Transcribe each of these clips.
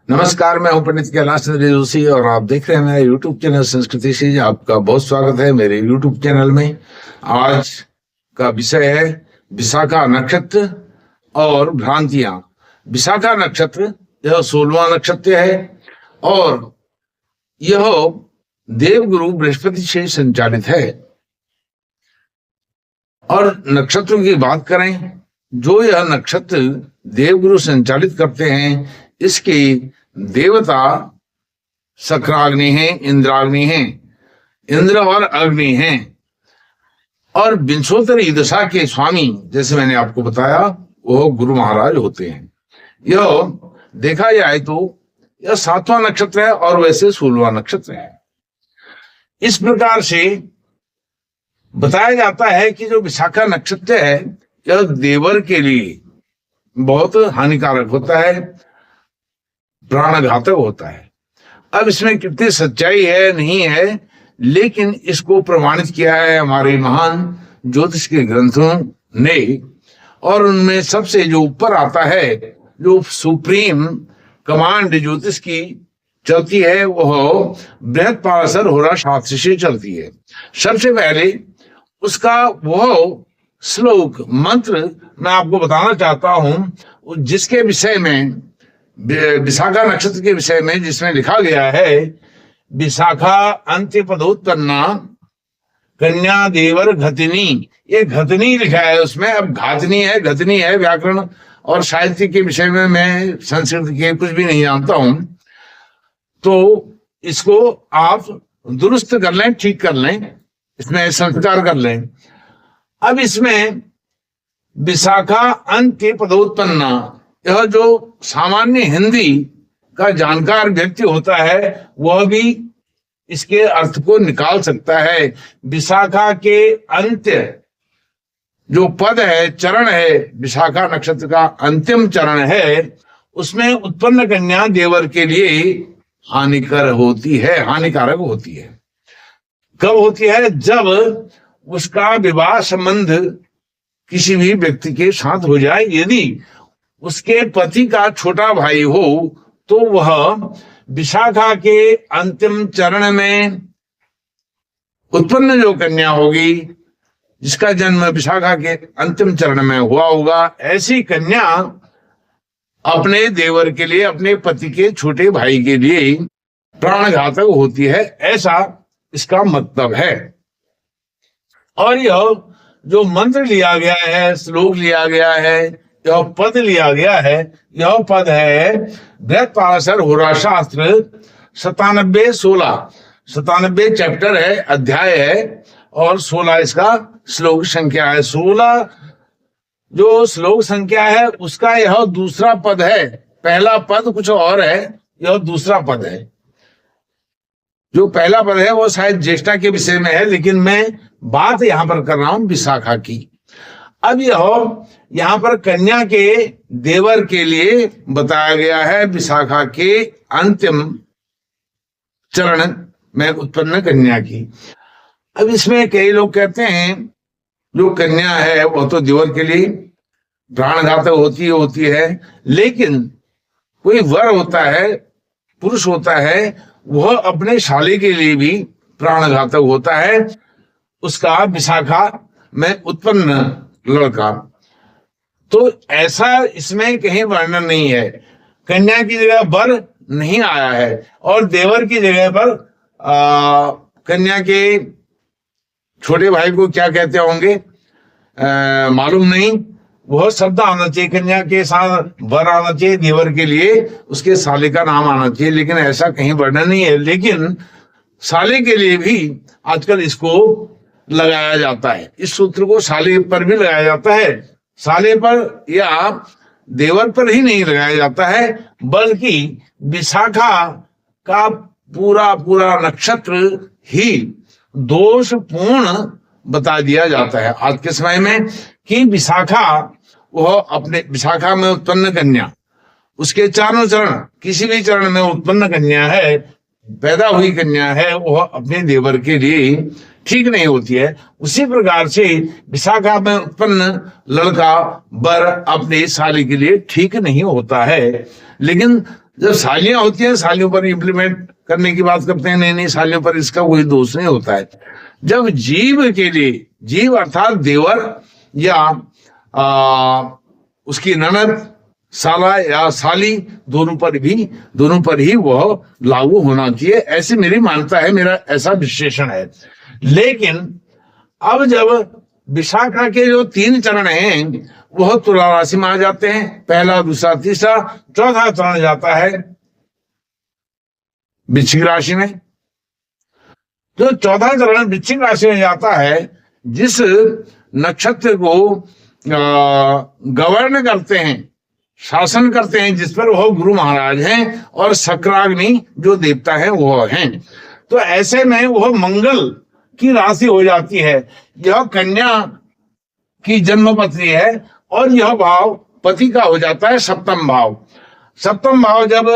नमस्कार, मैं हूं पंडित कैलाश चंद्र जोशी और आप देख रहे हैं मेरा यूट्यूब चैनल संस्कृति से। आपका बहुत स्वागत है मेरे यूट्यूब चैनल में। आज का विषय है विशाखा नक्षत्र और भ्रांतियां। विशाखा नक्षत्र यह 16वां नक्षत्र है और यह देवगुरु बृहस्पति से संचालित है। और नक्षत्रों की बात करें, जो यह नक्षत्र देवगुरु संचालित करते हैं, इसके देवता शक्राग्नि हैं, इंद्राग्नि हैं, इंद्र और अग्नि हैं। और विंशोत्तरी दशा के स्वामी, जैसे मैंने आपको बताया, वो गुरु महाराज होते हैं। यह देखा जाए तो यह 7वां नक्षत्र है और वैसे 16वां नक्षत्र है। इस प्रकार से बताया जाता है कि जो विशाखा नक्षत्र है यह देवर के लिए बहुत हानिकारक होता है, प्राणघातक होता है। अब इसमें कितनी सच्चाई है नहीं है, लेकिन इसको प्रमाणित किया है हमारे महान ज्योतिष के ग्रंथों ने। और उनमें सबसे जो ऊपर आता है, जो सुप्रीम कमांड ज्योतिष की चलती है, वह बृहत्पाराशर होरा शास्त्र से चलती है। सबसे पहले उसका वह श्लोक मंत्र मैं आपको बताना चाहता हूं, जिसके विषय में, विशाखा नक्षत्र के विषय में, जिसमें लिखा गया है विशाखा अंत्य पदोत्पन्ना कन्या देवर घतिनी। ये घतिनी लिखा है उसमें, अब घातनी है, घतिनी है। व्याकरण और साहित्य के विषय में मैं संस्कृत के कुछ भी नहीं जानता हूं, तो इसको आप दुरुस्त कर लें, ठीक कर लें, इसमें संस्कार कर लें। अब इसमें विशाखा अंत्य पदोत्पन्ना, यह जो सामान्य हिंदी का जानकार व्यक्ति होता है वह भी इसके अर्थ को निकाल सकता है। विशाखा के अंत्य जो पद है, चरण है, विशाखा नक्षत्र का अंतिम चरण है, उसमें उत्पन्न कन्या देवर के लिए हानिकारक होती है। कब होती है? जब उसका विवाह संबंध किसी भी व्यक्ति के साथ हो जाए। यदि उसके पति का छोटा भाई हो तो वह विशाखा के अंतिम चरण में उत्पन्न जो कन्या होगी, जिसका जन्म विशाखा के अंतिम चरण में हुआ होगा, ऐसी कन्या अपने देवर के लिए, अपने पति के छोटे भाई के लिए प्राणघातक होती है, ऐसा इसका मतलब है। और यह जो मंत्र लिया गया है, श्लोक लिया गया है, यह पद लिया गया है, यह पद है बृहत्पाराशर होरा शास्त्र 97 चैप्टर है, अध्याय है, और 16 इसका श्लोक संख्या है। 16 जो श्लोक संख्या है उसका यह दूसरा पद है। पहला पद कुछ और है, यह दूसरा पद है। जो पहला पद है वो शायद ज्येष्ठा के विषय में है, लेकिन मैं बात यहां पर कर रहा हूं विशाखा की। अब यह यहां पर कन्या के देवर के लिए बताया गया है, विशाखा के अंतिम चरण में उत्पन्न कन्या की। अब इसमें कई लोग कहते हैं जो कन्या है वो तो देवर के लिए प्राणघातक होती है, लेकिन कोई वर होता है, पुरुष होता है, वह अपने शाली के लिए भी प्राणघातक होता है, उसका विशाखा में उत्पन्न लड़का। तो ऐसा इसमें कहीं वर्णन नहीं है। कन्या की जगह वर नहीं आया है और देवर की जगह पर कन्या के छोटे भाई को क्या कहते होंगे मालूम नहीं, वह शब्द आना चाहिए। कन्या के साथ वर आना चाहिए, देवर के लिए उसके साले का नाम आना चाहिए, लेकिन ऐसा कहीं वर्णन नहीं है। लेकिन साले के लिए भी आजकल इसको लगाया जाता है, इस सूत्र को साले पर भी लगाया जाता है। साले पर या देवर पर ही नहीं लगाया जाता है, बल्कि विशाखा का पूरा नक्षत्र ही दोषपूर्ण बता दिया जाता है आज के समय में, कि विशाखा, वह अपने विशाखा में उत्पन्न कन्या, उसके चारों चरण, किसी भी चरण में उत्पन्न कन्या है, पैदा हुई कन्या है वह अपने देवर के लिए ठीक नहीं होती है, उसी प्रकार से विशाखा में उत्पन्न लड़का वर अपने साली के लिए ठीक नहीं होता है। लेकिन जब सालियां होती हैं, सालियों पर इम्प्लीमेंट करने की बात करते हैं, नहीं नहीं सालियों पर इसका कोई दोष नहीं होता है। जब जीव के लिए, जीव अर्थात देवर या उसकी ननद, साला या साली, दोनों पर ही वह लागू होना चाहिए, ऐसी मेरी मान्यता है, मेरा ऐसा विश्लेषण है। लेकिन अब जब विशाखा के जो 3 चरण हैं वह तुला राशि में आ जाते हैं, पहला, दूसरा, तीसरा, चौथा चरण जाता है वृश्चिक राशि में। जो चौथा चरण वृश्चिक राशि में जाता है, जिस नक्षत्र को गवर्न करते हैं, शासन करते हैं, जिस पर वह गुरु महाराज हैं और शक्राग्नि जो देवता है वह हैं, तो ऐसे में वह मंगल की राशि हो जाती है। यह कन्या की जन्म पत्री है और यह भाव पति का हो जाता है सप्तम भाव। सप्तम भाव जब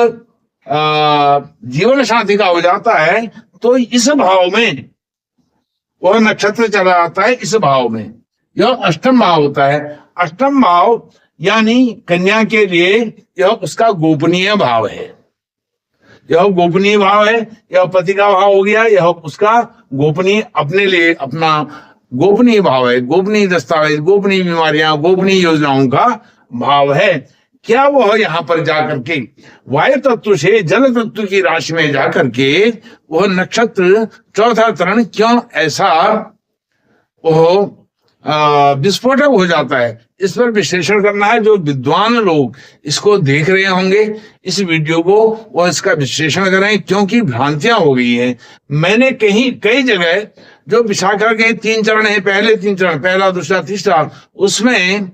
जीवन साथी का हो जाता है तो इस भाव में वह नक्षत्र चला जाता है, इस भाव में यह अष्टम भाव होता है। अष्टम भाव यानी कन्या के लिए यह उसका गोपनीय भाव है, यह गोपनीय भाव है, यह पति का भाव हो गया, यह उसका गोपनीय, अपने लिए अपना गोपनीय भाव है, गोपनीय दस्तावेज, गोपनीय बीमारियां, गोपनीय योजनाओं का भाव है। क्या वह यहाँ पर जाकर के वायु तत्व से जल तत्व की राशि में जाकर के वह नक्षत्र चौथा चरण क्यों ऐसा वह विस्फोटक हो जाता है, इस पर विश्लेषण करना है। जो विद्वान लोग इसको देख रहे होंगे इस वीडियो को, वो इसका विश्लेषण करें, क्योंकि भ्रांतियां हो गई हैं। मैंने कई जगह जो विशाखा के 3 चरण है, पहले 3 चरण, पहला, दूसरा, तीसरा, उसमें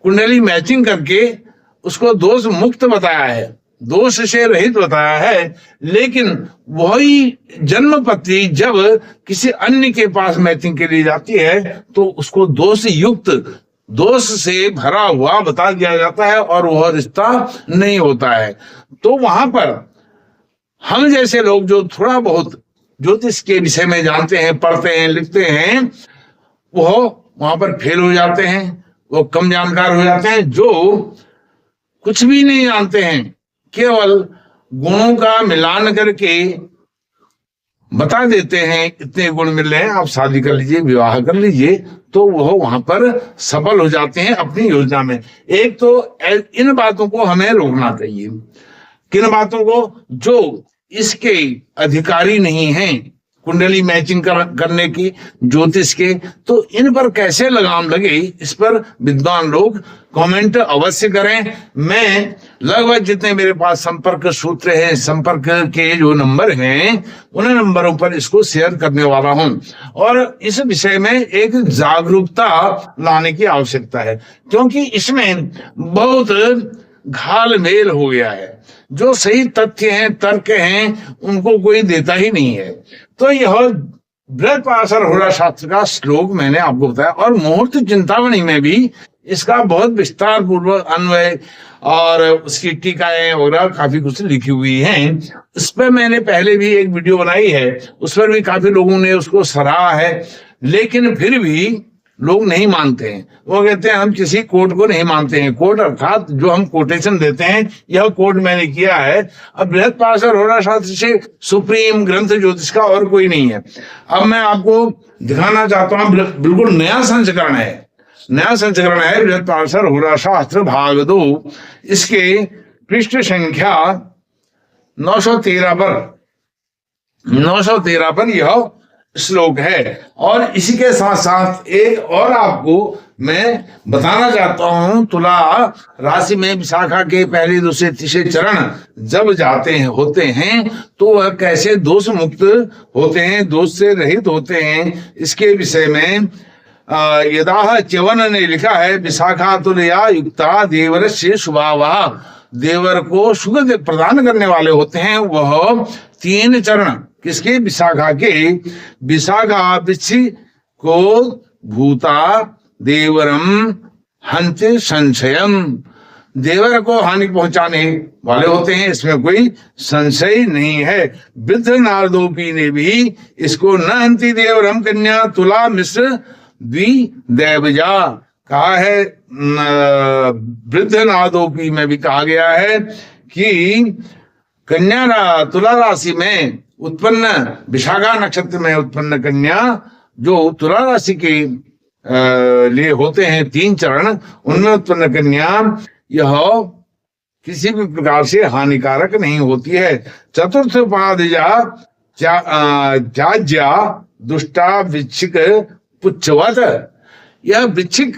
कुंडली मैचिंग करके उसको दोष मुक्त बताया है, दोष से रहित बताया है। लेकिन वही जन्म पत्री जब किसी अन्य के पास मैचिंग के लिए जाती है तो उसको दोष युक्त, दोष से भरा हुआ बता दिया जाता है और वह रिश्ता नहीं होता है। तो वहां पर हम जैसे लोग जो थोड़ा बहुत ज्योतिष के विषय में जानते हैं, पढ़ते हैं, लिखते हैं, वह वहां पर फेल हो जाते हैं, वो कम जानकार हो जाते हैं। जो कुछ भी नहीं जानते हैं, केवल गुणों का मिलान करके बता देते हैं इतने गुण मिल रहे हैं, आप शादी कर लीजिए, विवाह कर लीजिए, तो वह वहां पर सफल हो जाते हैं अपनी योजना में। एक तो इन बातों को हमें रोकना चाहिए। किन बातों को? जो इसके अधिकारी नहीं हैं कुंडली मैचिंग करने की, ज्योतिष के, तो इन पर कैसे लगाम लगे, इस पर विद्वान लोग कमेंट अवश्य करें। मैं लगभग जितने मेरे पास संपर्क सूत्र हैं, संपर्क के जो नंबर हैं, उन नंबरों पर इसको शेयर करने वाला हूं। और इस विषय में एक जागरूकता लाने की आवश्यकता है, क्योंकि इसमें बहुत घालमेल हो गया है। जो सही तथ्य हैं, तर्क हैं, उनको कोई देता ही नहीं है। तो यह बृहत्पराशर होरा शास्त्र का श्लोक मैंने आपको बताया, और मुहूर्त चिंतामणि में भी इसका बहुत विस्तार पूर्वक अन्वय और उसकी टीकाएं वगैरह काफी कुछ लिखी हुई हैं। इस पर मैंने पहले भी एक वीडियो बनाई है, उस पर भी काफी लोगों ने उसको सराहा है। लेकिन फिर भी लोग नहीं मानते हैं, वो कहते हैं हम किसी कोर्ट को नहीं मानते हैं। कोर्ट अर्थात जो हम कोटेशन देते हैं, यह कोर्ट मैंने किया है। अब बृहत्पराशर होरा शास्त्र से सुप्रीम ग्रंथ ज्योतिष का और कोई नहीं है। अब मैं आपको दिखाना चाहता हूं, बिल्कुल नया संस्करण है, नया संस्करण है बृहत्पराशर होरा शास्त्र भाग 2। इसके पृष्ठ संख्या 913 पर यह श्लोक है। और इसी के साथ साथ एक और आपको मैं बताना चाहता हूं, तुला राशि में विशाखा के पहले, दूसरे, तीसरे चरण जब जाते हैं, होते हैं, तो वह कैसे दोष मुक्त होते हैं, दोष से रहित होते हैं, इसके विषय में यदाह च्यवन ने लिखा है, विशाखा तुलया युक्ता देवर से शुभावा, देवर को सुगंध प्रदान करने वाले होते हैं वह 3 चरण। किसके? विशाखा के। विशाखा विच्छी को भूता देवरम हंत संशयम, देवर को हानि पहुंचाने वाले होते हैं, इसमें कोई संशय नहीं है। वृद्ध नारदोपी ने भी इसको न हंति देवरम कन्या तुला मिश्र द्विदैवजा कहा है। वृद्ध नारदोपी में भी कहा गया है कि कन्या तुला राशि में उत्पन्न, विशाखा नक्षत्र में उत्पन्न कन्या जो तुला राशि के लिए होते हैं 3 चरण, उनमें उत्पन्न कन्या यह किसी भी प्रकार से हानिकारक नहीं होती है। चतुर्थ पादजा त्याज्या दुष्टा वृश्चिक पुच्छवत, यह वृश्चिक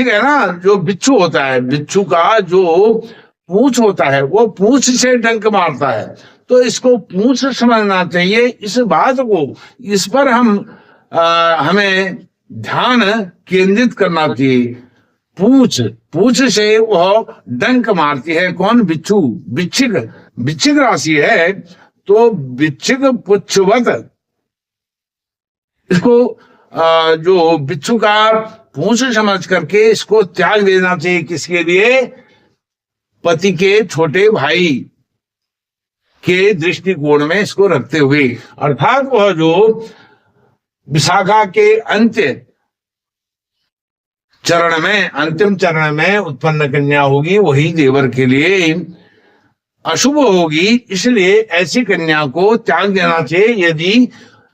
है ना, जो बिच्छू होता है, बिच्छू का जो पूंछ होता है वो पूंछ से डंक मारता है, तो इसको पूंछ समझना चाहिए। इस बात को, इस पर हमें ध्यान केंद्रित करना चाहिए। पूंछ से वह डंक मारती है। कौन? बिच्छू। वृश्चिक राशि है तो वृश्चिक पुच्छवत, इसको जो बिच्छू का पूंछ समझ करके इसको त्याग देना चाहिए। किसके लिए? पति के छोटे भाई के दृष्टिकोण में इसको रखते हुए, अर्थात वह जो विशाखा के अंतिम चरण में उत्पन्न कन्या होगी वही देवर के लिए अशुभ होगी, इसलिए ऐसी कन्या को त्याग देना चाहिए। यदि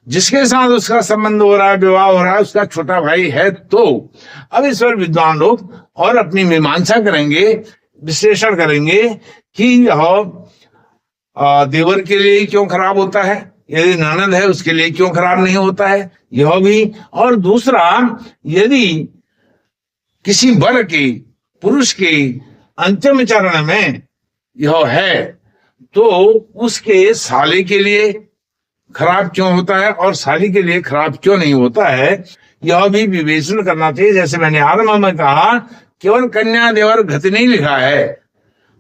जिसके साथ उसका संबंध हो रहा है, विवाह हो रहा है, उसका छोटा भाई है तो। अब इस पर विद्वान लोग और अपनी मीमांसा करेंगे, विश्लेषण करेंगे कि यह देवर के लिए क्यों खराब होता है, यदि ननद है उसके लिए क्यों खराब नहीं होता है, यह भी। और दूसरा, यदि किसी वर के, पुरुष के अंतिम चरण में यह है तो उसके साले के लिए खराब क्यों होता है और साली के लिए खराब क्यों नहीं होता है, यह भी विवेचन करना चाहिए। जैसे मैंने आरंभ में कहा, केवल कन्या देवर घत नहीं लिखा है,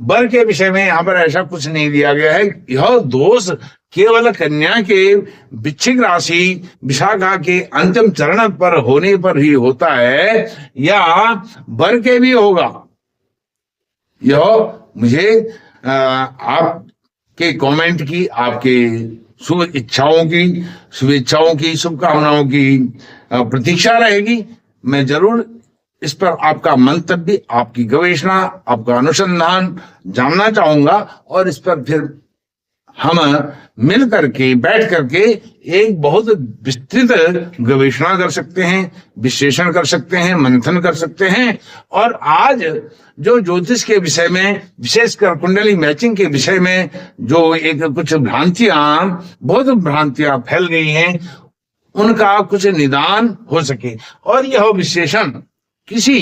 वर के विषय में यहाँ पर ऐसा कुछ नहीं दिया गया है। यह दोष केवल कन्या के वृश्चिक राशि विशाखा के अंतिम चरण पर होने पर ही होता है या वर के भी होगा। यह मुझे आपके कमेंट की, आपके शुभेच्छाओं की, शुभकामनाओं की प्रतीक्षा रहेगी। मैं जरूर इस पर आपका मंतव्य, आपकी गवेषणा, आपका अनुसंधान जानना चाहूंगा और इस पर फिर हम मिल करके, बैठ करके एक बहुत विस्तृत गवेषणा कर सकते हैं, विश्लेषण कर सकते हैं, मंथन कर सकते हैं। और आज जो ज्योतिष के विषय में, विशेषकर कुंडली मैचिंग के विषय में जो एक कुछ बहुत भ्रांतियां फैल गई हैं, उनका कुछ निदान हो सके और यह विश्लेषण किसी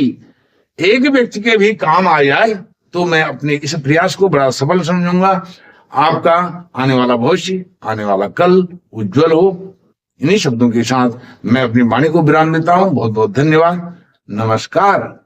एक व्यक्ति के भी काम आ जाए तो मैं अपने इस प्रयास को बड़ा सफल समझूंगा। आपका आने वाला भविष्य, आने वाला कल उज्जवल हो। इन्हीं शब्दों के साथ मैं अपनी वाणी को विराम देता हूं। बहुत बहुत धन्यवाद। नमस्कार।